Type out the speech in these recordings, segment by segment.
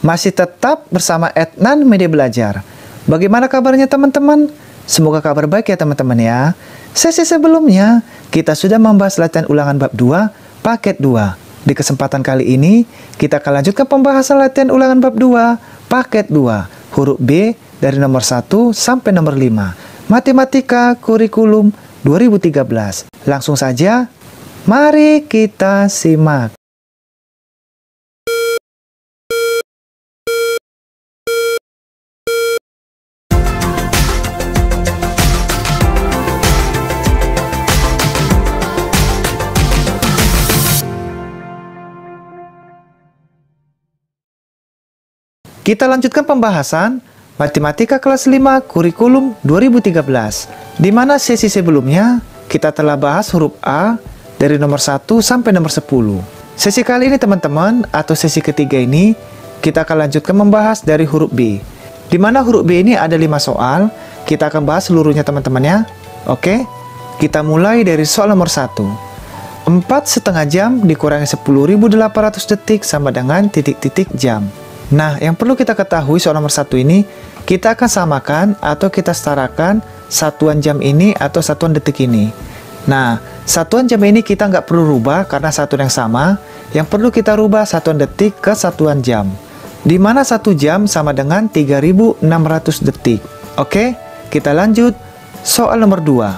Masih tetap bersama Adnan Media Belajar. Bagaimana kabarnya teman-teman? Semoga kabar baik ya teman-teman ya. Sesi sebelumnya, kita sudah membahas latihan ulangan bab 2, paket 2. Di kesempatan kali ini, kita akan lanjutkan pembahasan latihan ulangan bab 2, paket 2, huruf B dari nomor 1 sampai nomor 5. Matematika Kurikulum 2013. Langsung saja, mari kita simak. Kita lanjutkan pembahasan Matematika kelas 5 Kurikulum 2013, di mana sesi sebelumnya kita telah bahas huruf A dari nomor 1 sampai nomor 10. Sesi kali ini teman-teman, atau sesi ketiga ini, kita akan lanjutkan membahas dari huruf B, di mana huruf B ini ada 5 soal. Kita akan bahas seluruhnya teman-teman ya. Oke, kita mulai dari soal nomor 1. 4,5 jam dikurangi 10.800 detik sama dengan titik-titik jam. Nah, yang perlu kita ketahui soal nomor 1 ini, kita akan samakan atau kita setarakan satuan jam ini atau satuan detik ini. Nah, satuan jam ini kita nggak perlu rubah karena satuan yang sama. Yang perlu kita rubah satuan detik ke satuan jam, di mana 1 jam sama dengan 3.600 detik. Oke, kita lanjut. Soal nomor 2.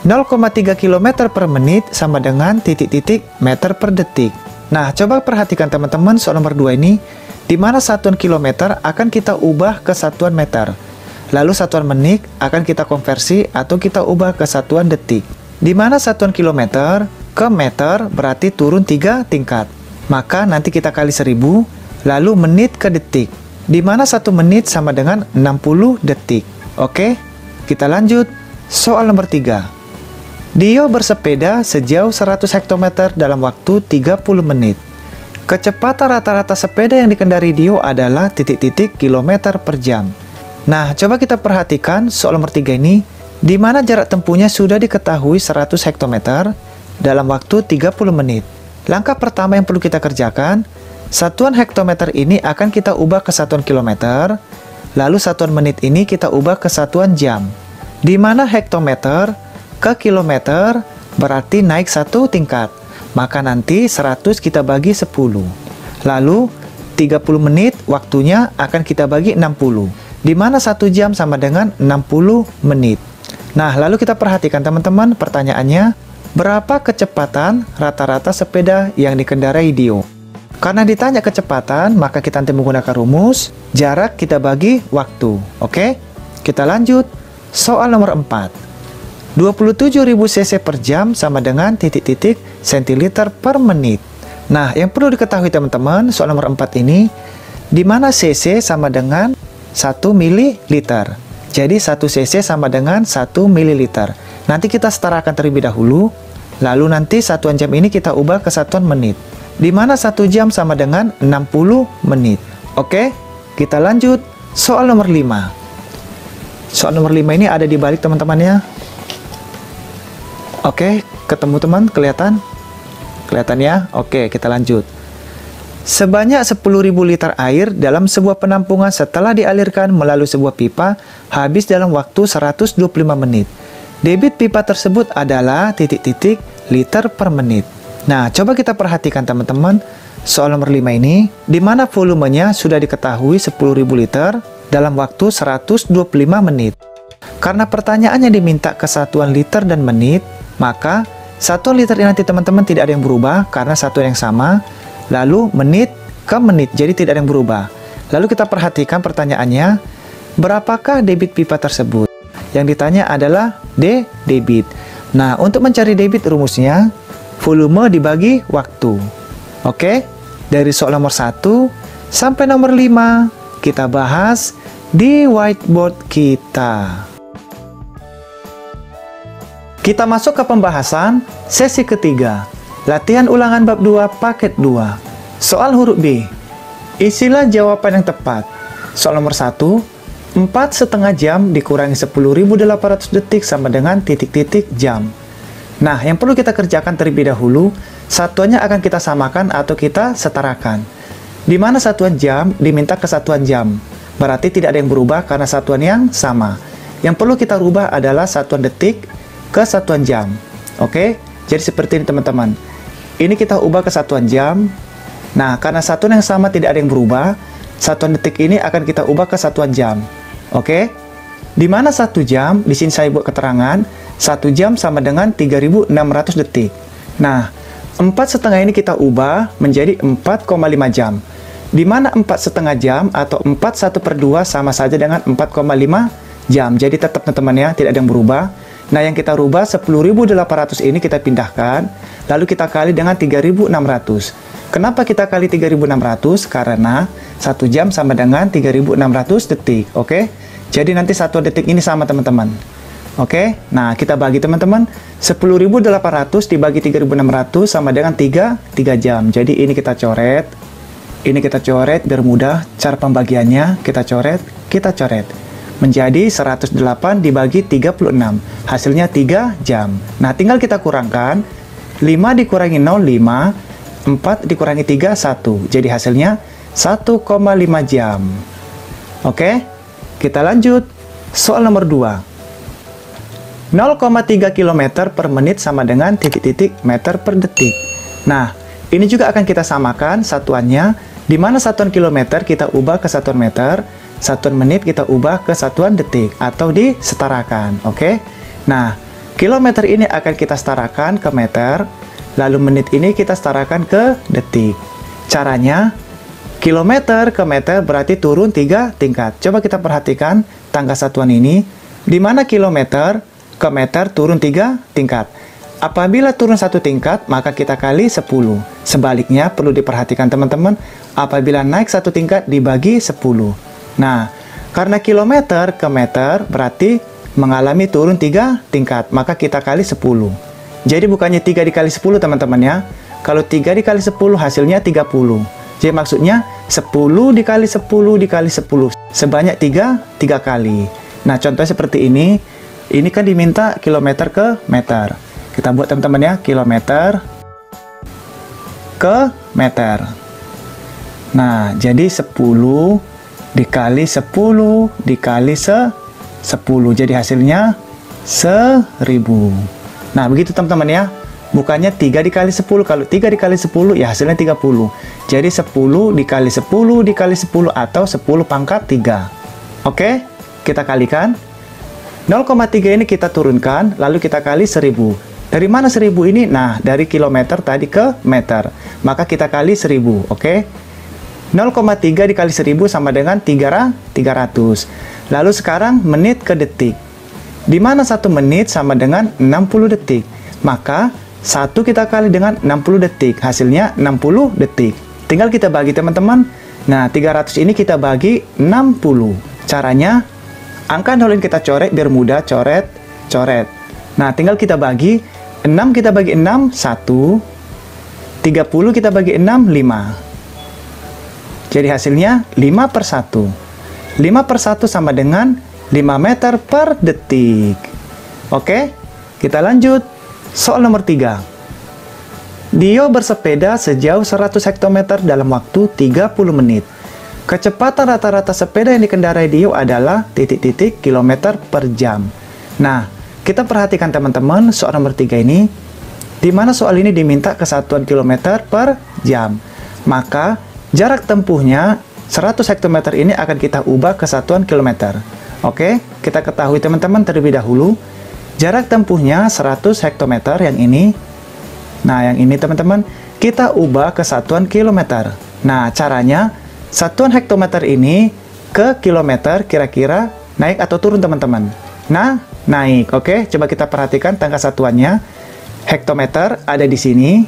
0,3 km per menit sama dengan titik-titik meter per detik. Nah, coba perhatikan teman-teman soal nomor 2 ini, di mana satuan kilometer akan kita ubah ke satuan meter. Lalu satuan menit akan kita konversi atau kita ubah ke satuan detik. Di mana satuan kilometer ke meter berarti turun 3 tingkat. Maka nanti kita kali 1000, lalu menit ke detik. Di mana 1 menit sama dengan 60 detik. Oke, kita lanjut. Soal nomor 3. Dio bersepeda sejauh 100 hektometer dalam waktu 30 menit. Kecepatan rata-rata sepeda yang dikendari Dio adalah titik-titik kilometer per jam. Nah, coba kita perhatikan soal nomor 3 ini, di mana jarak tempuhnya sudah diketahui 100 hektometer dalam waktu 30 menit. Langkah pertama yang perlu kita kerjakan, satuan hektometer ini akan kita ubah ke satuan kilometer, lalu satuan menit ini kita ubah ke satuan jam. Di mana hektometer ke kilometer berarti naik 1 tingkat. Maka nanti 100 kita bagi 10. Lalu 30 menit waktunya akan kita bagi 60. Di mana 1 jam sama dengan 60 menit. Nah, lalu kita perhatikan teman-teman, pertanyaannya, berapa kecepatan rata-rata sepeda yang dikendarai Dio? Karena ditanya kecepatan, maka kita nanti menggunakan rumus jarak kita bagi waktu. Oke? Kita lanjut. Soal nomor 4. 27.000 cc per jam sama dengan titik-titik sentiliter per menit. Nah, yang perlu diketahui teman-teman, soal nomor 4 ini, di mana cc sama dengan 1 mililiter. Jadi 1 cc sama dengan 1 mililiter. Nanti kita setarakan terlebih dahulu, lalu nanti satuan jam ini kita ubah ke satuan menit. Di mana 1 jam sama dengan 60 menit. Oke, kita lanjut. Soal nomor 5. Soal nomor 5 ini ada di balik teman-teman ya. Oke, ketemu teman, kelihatan? Kelihatan ya? Oke, kita lanjut. Sebanyak 10.000 liter air dalam sebuah penampungan setelah dialirkan melalui sebuah pipa habis dalam waktu 125 menit. Debit pipa tersebut adalah titik-titik liter per menit. Nah, coba kita perhatikan teman-teman, soal nomor 5 ini, di mana volumenya sudah diketahui 10.000 liter dalam waktu 125 menit. Karena pertanyaannya diminta kesatuan liter dan menit, maka satuan liter ini nanti teman-teman tidak ada yang berubah karena satuan yang sama. Lalu menit ke menit, jadi tidak ada yang berubah. Lalu kita perhatikan pertanyaannya, berapakah debit pipa tersebut? Yang ditanya adalah debit. Nah, untuk mencari debit rumusnya, volume dibagi waktu. Oke, dari soal nomor 1 sampai nomor 5, kita bahas di whiteboard kita. Kita masuk ke pembahasan sesi ketiga, latihan ulangan bab 2 paket 2. Soal huruf B. Isilah jawaban yang tepat. Soal nomor 1, 4,5 jam dikurangi 10.800 detik sama dengan titik-titik jam. Nah, yang perlu kita kerjakan terlebih dahulu, satuannya akan kita samakan atau kita setarakan. di mana satuan jam diminta ke satuan jam. Berarti tidak ada yang berubah karena satuan yang sama. Yang perlu kita rubah adalah satuan detik ke satuan jam. Oke, jadi seperti ini teman-teman. Ini kita ubah ke satuan jam. Nah, karena satuan yang sama tidak ada yang berubah, satuan detik ini akan kita ubah ke satuan jam. Oke, di mana 1 jam, di sini saya buat keterangan, 1 jam sama dengan 3.600 detik. Nah, 4,5 ini kita ubah menjadi 4,5 jam. Di mana 4,5 jam atau 4/1/2 sama saja dengan 4,5 jam. Jadi tetap teman-teman ya, tidak ada yang berubah. Nah, yang kita rubah 10.800 ini kita pindahkan, lalu kita kali dengan 3.600. Kenapa kita kali 3.600? Karena 1 jam sama dengan 3.600 detik. Oke, jadi nanti 1 detik ini sama teman-teman. Oke, nah kita bagi teman-teman, 10.800 dibagi 3.600 sama dengan 3 jam. Jadi ini kita coret, biar mudah cara pembagiannya. Kita coret, menjadi 108 dibagi 36, hasilnya 3 jam. Nah, tinggal kita kurangkan, 5 dikurangi 0, 5, 4 dikurangi 3, 1. Jadi hasilnya 1,5 jam. Oke, kita lanjut. Soal nomor 2. 0,3 km per menit sama dengan titik-titik meter per detik. Nah, ini juga akan kita samakan satuannya, di mana satuan kilometer kita ubah ke satuan meter, satuan menit kita ubah ke satuan detik, atau disetarakan. Oke? Nah, kilometer ini akan kita setarakan ke meter, lalu menit ini kita setarakan ke detik. Caranya, kilometer ke meter berarti turun 3 tingkat. Coba kita perhatikan tangga satuan ini, di mana kilometer ke meter turun 3 tingkat. Apabila turun 1 tingkat, maka kita kali 10. Sebaliknya, perlu diperhatikan teman-teman, apabila naik 1 tingkat dibagi 10. Nah, karena kilometer ke meter berarti mengalami turun 3 tingkat, maka kita kali 10. Jadi bukannya 3 dikali 10 teman-teman ya. Kalau 3 dikali 10 hasilnya 30. Jadi maksudnya 10 dikali 10 dikali 10. Sebanyak 3 kali. Nah, contohnya seperti ini. Ini kan diminta kilometer ke meter. Kita buat teman-teman ya, kilometer ke meter. Nah, jadi 10 dikali 10 dikali 10. Jadi hasilnya 1000. Nah, begitu teman-teman ya. Bukannya 3 dikali 10. Kalau 3 dikali 10 ya hasilnya 30. Jadi 10 dikali 10 dikali 10 atau 10 pangkat 3. Oke, kita kalikan. 0,3 ini kita turunkan, lalu kita kali 1000. Dari mana 1000 ini? Nah, dari kilometer tadi ke meter. Maka kita kali 1000, oke? 0,3 dikali 1000 sama dengan 300. Lalu sekarang menit ke detik. Di mana 1 menit sama dengan 60 detik. Maka 1 kita kali dengan 60 detik. Hasilnya 60 detik. Tinggal kita bagi teman-teman. Nah, 300 ini kita bagi 60. Caranya, angka 0 ini kita coret biar mudah, coret. Nah, tinggal kita bagi, 6 kita bagi 6, 1. 30 kita bagi 6, 5. Jadi hasilnya 5/1. 5/1 sama dengan 5 meter per detik. Oke, kita lanjut. Soal nomor 3. Dio bersepeda sejauh 100 hektometer dalam waktu 30 menit. Kecepatan rata-rata sepeda yang dikendarai Dio adalah titik-titik kilometer per jam. Nah, kita perhatikan teman-teman soal nomor 3 ini, di mana soal ini diminta kesatuan kilometer per jam. Maka, jarak tempuhnya 100 hektometer ini akan kita ubah ke satuan kilometer. Oke, kita ketahui teman-teman terlebih dahulu, jarak tempuhnya 100 hektometer yang ini. Nah, yang ini teman-teman, kita ubah ke satuan kilometer. Nah, caranya, satuan hektometer ini ke kilometer kira-kira naik atau turun teman-teman? Nah, naik. Oke, coba kita perhatikan tangga satuannya. Hektometer ada di sini,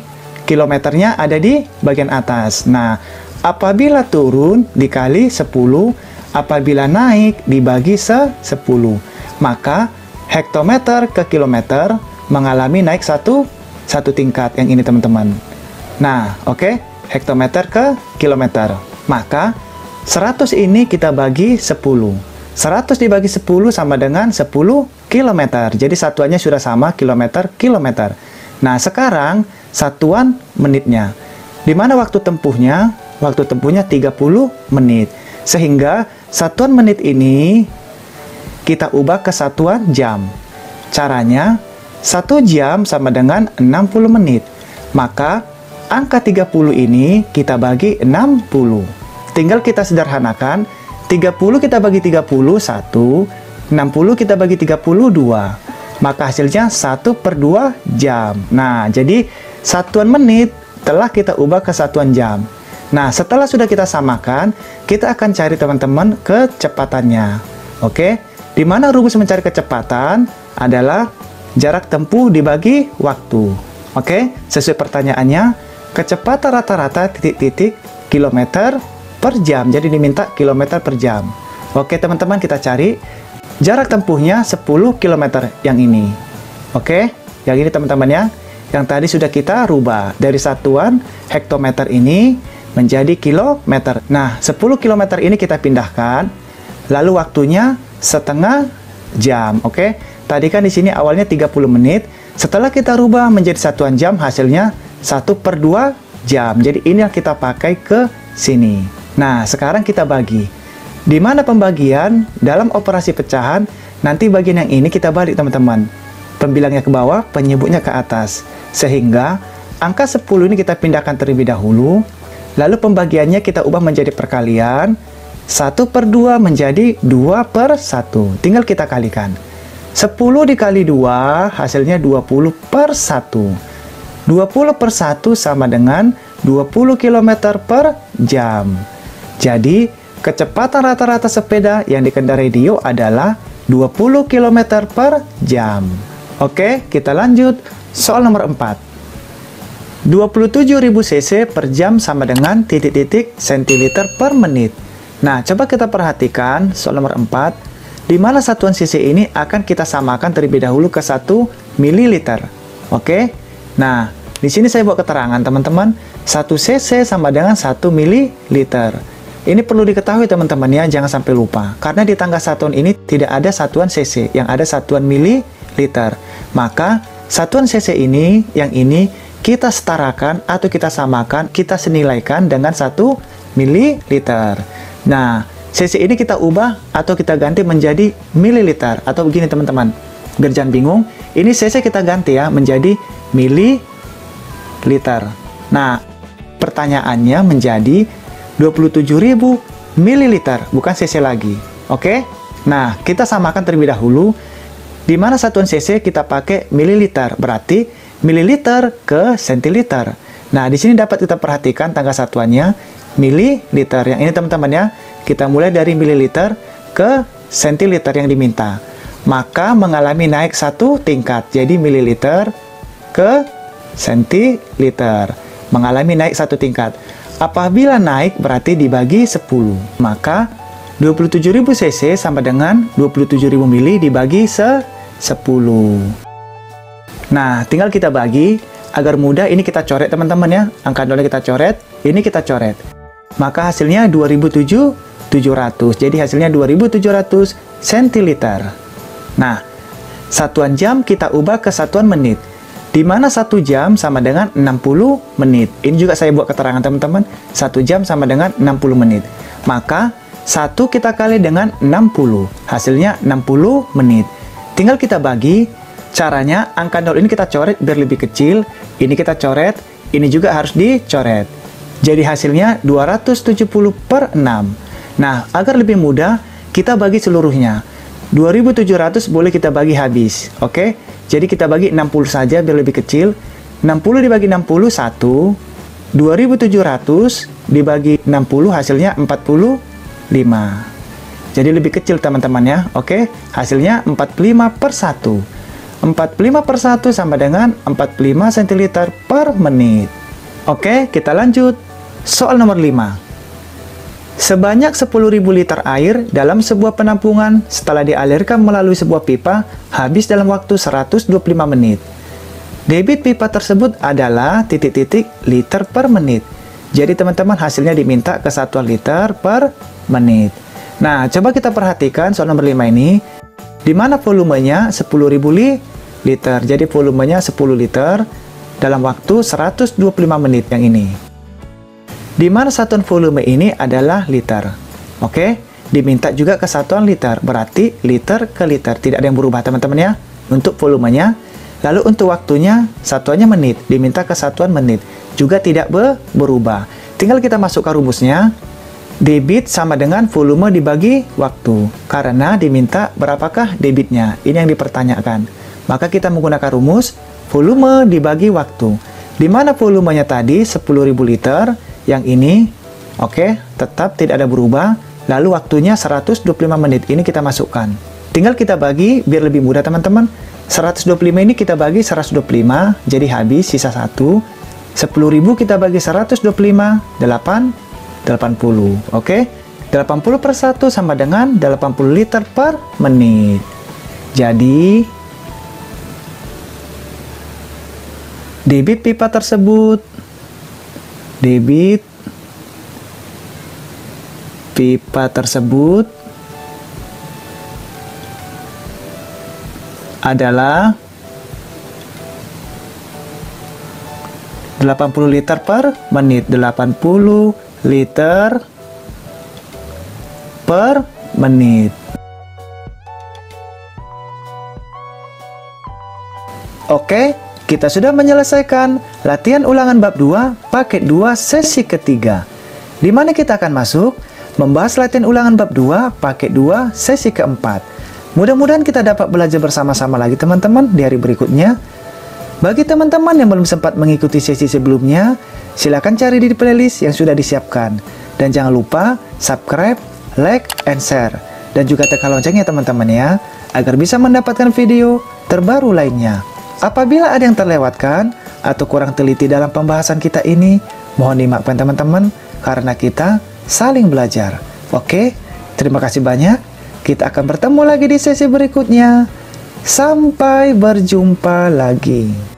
kilometernya ada di bagian atas. Nah, apabila turun dikali 10, apabila naik dibagi 10. Maka hektometer ke kilometer mengalami naik satu tingkat yang ini teman-teman. Nah, oke, hektometer ke kilometer. Maka 100 ini kita bagi 10. 100 dibagi 10 sama dengan 10 km. Jadi satuannya sudah sama, kilometer. Nah, sekarang satuan menitnya. Di mana waktu tempuhnya? waktu tempuhnya 30 menit. Sehingga satuan menit ini kita ubah ke satuan jam. Caranya, 1 jam sama dengan 60 menit. Maka, angka 30 ini kita bagi 60. Tinggal kita sederhanakan, 30 kita bagi 30, 1. 60 kita bagi 32. Maka hasilnya 1/2 jam. Nah, jadi satuan menit telah kita ubah ke satuan jam. Nah, setelah sudah kita samakan, kita akan cari teman-teman kecepatannya. Oke, di mana rumus mencari kecepatan adalah jarak tempuh dibagi waktu. Oke, sesuai pertanyaannya, kecepatan rata-rata titik-titik kilometer per jam. Jadi diminta kilometer per jam. Oke, teman-teman, kita cari jarak tempuhnya 10 km yang ini. Oke, yang ini teman-teman ya. Yang tadi sudah kita rubah dari satuan hektometer ini menjadi kilometer. Nah, 10 km ini kita pindahkan, lalu waktunya setengah jam. Oke, tadi kan di sini awalnya 30 menit. Setelah kita rubah menjadi satuan jam, hasilnya 1/2 jam. Jadi ini yang kita pakai ke sini. Nah, sekarang kita bagi. Di mana pembagian dalam operasi pecahan, nanti bagian yang ini kita balik teman-teman. Pembilangnya ke bawah, penyebutnya ke atas. Sehingga angka 10 ini kita pindahkan terlebih dahulu. Lalu pembagiannya kita ubah menjadi perkalian. 1/2 menjadi 2/1. Tinggal kita kalikan. 10 dikali 2 hasilnya 20/1. 20/1 sama dengan 20 km per jam. Jadi, kecepatan rata-rata sepeda yang dikendarai Dio adalah 20 km per jam. Oke, kita lanjut. Soal nomor 4. 27.000 cc per jam sama dengan titik-titik sentiliter per menit. Nah, coba kita perhatikan soal nomor 4, di mana satuan cc ini akan kita samakan terlebih dahulu ke 1 ml. Oke? Nah, di sini saya buat keterangan teman-teman, 1 cc sama dengan 1 ml. Ini perlu diketahui teman-teman ya, jangan sampai lupa. Karena di tangga satuan ini tidak ada satuan cc, yang ada satuan mililiter. Maka, satuan cc ini, yang ini, kita setarakan atau kita samakan, kita senilaikan dengan 1 mililiter. Nah, cc ini kita ubah atau kita ganti menjadi mililiter. Atau begini teman-teman, biar jangan bingung, ini cc kita ganti ya menjadi mililiter. Nah, pertanyaannya menjadi 27.000 mililiter, bukan cc lagi. Oke? Nah, kita samakan terlebih dahulu. Di mana satuan cc kita pakai mililiter, berarti mililiter ke sentiliter. Nah, di sini dapat kita perhatikan tangga satuannya mililiter. Yang ini teman-teman ya, kita mulai dari mililiter ke sentiliter yang diminta. Maka mengalami naik 1 tingkat. Jadi mililiter ke sentiliter. Mengalami naik 1 tingkat. Apabila naik berarti dibagi 10. Maka 27.000 cc sama dengan 27.000 mili dibagi 10. Nah, tinggal kita bagi, agar mudah ini kita coret teman-teman ya. Angka nolnya kita coret, ini kita coret. Maka hasilnya 2700. Jadi hasilnya 2700 sentiliter. Nah, satuan jam kita ubah ke satuan menit. Di mana 1 jam sama dengan 60 menit. Ini juga saya buat keterangan teman-teman. 1 jam sama dengan 60 menit. Maka 1 kita kali dengan 60. Hasilnya 60 menit. Tinggal kita bagi. Caranya, angka 0 ini kita coret biar lebih kecil. Ini kita coret, ini juga harus dicoret. Jadi hasilnya 270/6. Nah, agar lebih mudah, kita bagi seluruhnya. 2700 boleh kita bagi habis. Oke? Jadi kita bagi 60 saja biar lebih kecil. 60 dibagi 60, 1. 2700 dibagi 60 hasilnya 45. Jadi lebih kecil teman-teman ya. Oke? Hasilnya 45/1. 45/1 sama dengan 45 centiliter per menit. Oke, kita lanjut. Soal nomor 5. Sebanyak 10.000 liter air dalam sebuah penampungan setelah dialirkan melalui sebuah pipa habis dalam waktu 125 menit. Debit pipa tersebut adalah titik-titik liter per menit. Jadi teman-teman hasilnya diminta ke satuan liter per menit. Nah, coba kita perhatikan soal nomor 5 ini. Di mana volumenya 10.000 liter. Jadi volumenya 10 liter dalam waktu 125 menit yang ini. di mana satuan volume ini adalah liter. Oke, diminta juga kesatuan liter, berarti liter ke liter, tidak ada yang berubah teman-teman ya, untuk volumenya. Lalu untuk waktunya, satuannya menit, diminta kesatuan menit, juga tidak berubah. Tinggal kita masukkan rumusnya, debit sama dengan volume dibagi waktu, karena diminta berapakah debitnya, ini yang dipertanyakan. Maka kita menggunakan rumus, volume dibagi waktu, di mana volumenya tadi 10.000 liter, yang ini, oke, tetap tidak ada berubah. Lalu waktunya 125 menit, ini kita masukkan. Tinggal kita bagi, biar lebih mudah teman-teman. 125 ini kita bagi 125, jadi habis, sisa 1. 10.000 kita bagi 125, 80, oke? 80 per 1 sama dengan 80 liter per menit. Jadi, debit pipa tersebut, debit pipa tersebut adalah 80 liter per menit, 80 liter per menit. Oke, kita sudah menyelesaikan latihan ulangan bab 2, paket 2, sesi ketiga. Di mana kita akan masuk membahas latihan ulangan bab 2, paket 2, sesi keempat. Mudah-mudahan kita dapat belajar bersama-sama lagi teman-teman di hari berikutnya. Bagi teman-teman yang belum sempat mengikuti sesi sebelumnya, silakan cari di playlist yang sudah disiapkan. Dan jangan lupa subscribe, like, and share. Dan juga tekan loncengnya teman-teman ya, agar bisa mendapatkan video terbaru lainnya. Apabila ada yang terlewatkan atau kurang teliti dalam pembahasan kita ini, mohon dimaafkan teman-teman, karena kita saling belajar. Oke, terima kasih banyak. Kita akan bertemu lagi di sesi berikutnya. Sampai berjumpa lagi.